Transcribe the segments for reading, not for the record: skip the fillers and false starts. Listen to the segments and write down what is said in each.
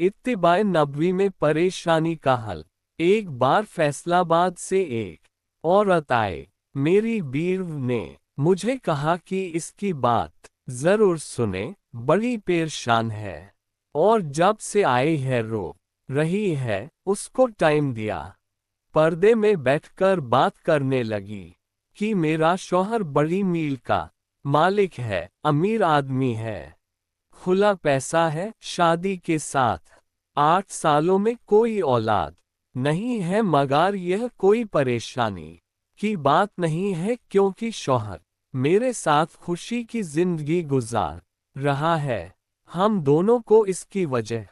इत्तिबाए नबवी में परेशानी का हल। एक बार फैसलाबाद से एक औरत आए। मेरी बीवी ने मुझे कहा कि इसकी बात जरूर सुने, बड़ी परेशान है और जब से आई है रो रही है। उसको टाइम दिया। पर्दे में बैठकर बात करने लगी कि मेरा शौहर बड़ी मील का मालिक है, अमीर आदमी है, खुला पैसा है, शादी के साथ 8 सालों में कोई औलाद नहीं है, मगर यह कोई परेशानी की बात नहीं है क्योंकि शौहर मेरे साथ खुशी की जिंदगी गुजार रहा है। हम दोनों को इसकी वजह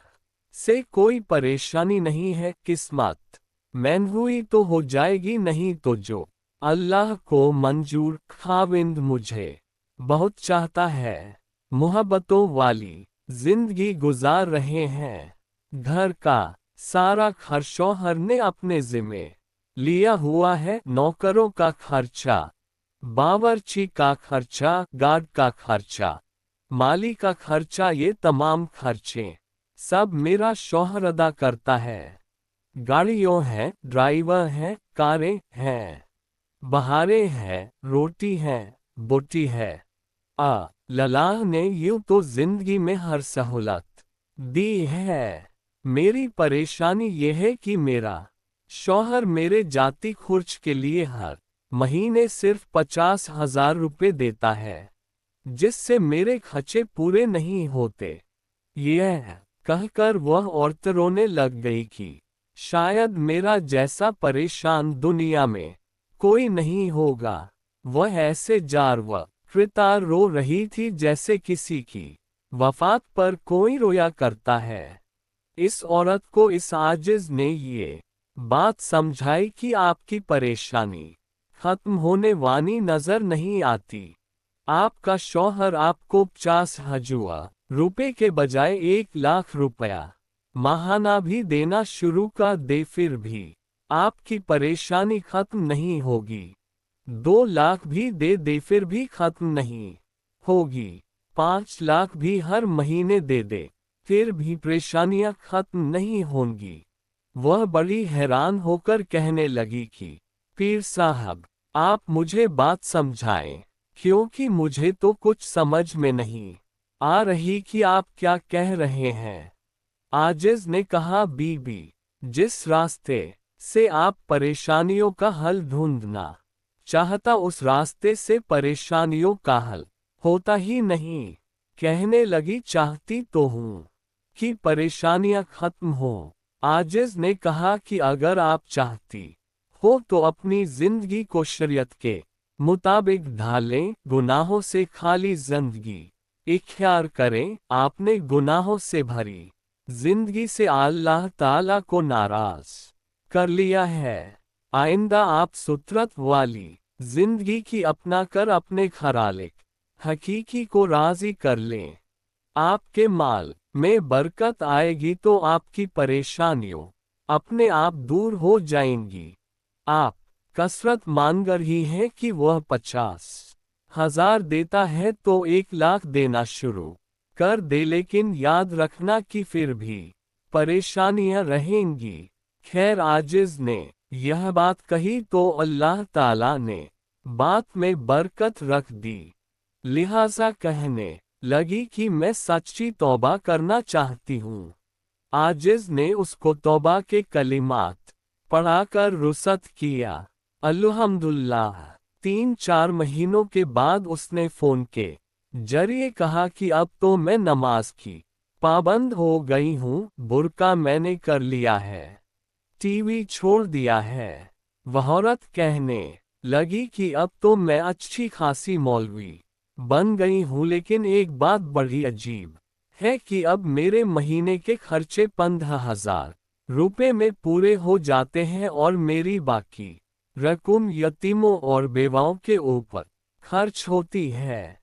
से कोई परेशानी नहीं है। किस्मत में हुई तो हो जाएगी, नहीं तो जो अल्लाह को मंजूर। खाविंद मुझे बहुत चाहता है, मोहब्बतों वाली जिंदगी गुजार रहे हैं। घर का सारा खर्च शौहर ने अपने जिम्मे लिया हुआ है। नौकरों का खर्चा, बावर्ची का खर्चा, गार्ड का खर्चा, माली का खर्चा, ये तमाम खर्चे सब मेरा शौहर अदा करता है। गाड़ियों हैं, ड्राइवर हैं, कारें हैं, बहारें हैं, रोटी है, बोटी है। अल्लाह ने यूं तो जिंदगी में हर सहूलत दी है। मेरी परेशानी यह है कि मेरा शौहर मेरे जाती खुर्च के लिए हर महीने सिर्फ 50,000 रुपए देता है, जिससे मेरे खर्चे पूरे नहीं होते। यह कहकर वह औरत रोने लग गई कि शायद मेरा जैसा परेशान दुनिया में कोई नहीं होगा। वह ऐसे जार व कृतार रो रही थी जैसे किसी की वफात पर कोई रोया करता है। इस औरत को इस आजिज ने ये बात समझाई कि आपकी परेशानी खत्म होने वाली नजर नहीं आती। आपका शौहर आपको 50,000 रुपए के बजाय 1,00,000 रुपया माहाना भी देना शुरू कर दे, फिर भी आपकी परेशानी खत्म नहीं होगी। 2,00,000 भी दे दे, फिर भी खत्म नहीं होगी। 5,00,000 भी हर महीने दे दे, फिर भी परेशानियां खत्म नहीं होंगी। वह बड़ी हैरान होकर कहने लगी कि पीर साहब, आप मुझे बात समझाएं, क्योंकि मुझे तो कुछ समझ में नहीं आ रही कि आप क्या कह रहे हैं। आजिज ने कहा, बीबी, जिस रास्ते से आप परेशानियों का हल ढूंढना चाहता, उस रास्ते से परेशानियों का हल होता ही नहीं। कहने लगी, चाहती तो हूँ कि परेशानियां खत्म हो। आजिज ने कहा कि अगर आप चाहती हो तो अपनी जिंदगी को शरीयत के मुताबिक ढालें, गुनाहों से खाली जिंदगी इख्तियार करें। आपने गुनाहों से भरी जिंदगी से अल्लाह ताला को नाराज कर लिया है। आइंदा आप सुतरत वाली जिंदगी की अपना कर अपने खरालिक हकीकी को राजी कर लें। आपके माल में बरकत आएगी तो आपकी परेशानियों अपने आप दूर हो जाएंगी। आप कसरत मानगर ही हैं कि वह 50,000 देता है तो 1,00,000 देना शुरू कर दे, लेकिन याद रखना कि फिर भी परेशानियां रहेंगी। खैर, आजिज ने यह बात कही तो अल्लाह ताला ने बात में बरकत रख दी। लिहाजा कहने लगी कि मैं सच्ची तौबा करना चाहती हूँ। आजिज ने उसको तौबा के कलिमात पढ़ाकर रुखसत किया। अल्हम्दुलिल्लाह 3-4 महीनों के बाद उसने फोन के जरिए कहा कि अब तो मैं नमाज की पाबंद हो गई हूँ, बुर्का मैंने कर लिया है, टीवी छोड़ दिया है। वह औरत कहने लगी कि अब तो मैं अच्छी खासी मौलवी बन गई हूँ, लेकिन एक बात बड़ी अजीब है कि अब मेरे महीने के खर्चे 15,000 रुपए में पूरे हो जाते हैं और मेरी बाकी रकम यतीमों और बेवाओं के ऊपर खर्च होती है।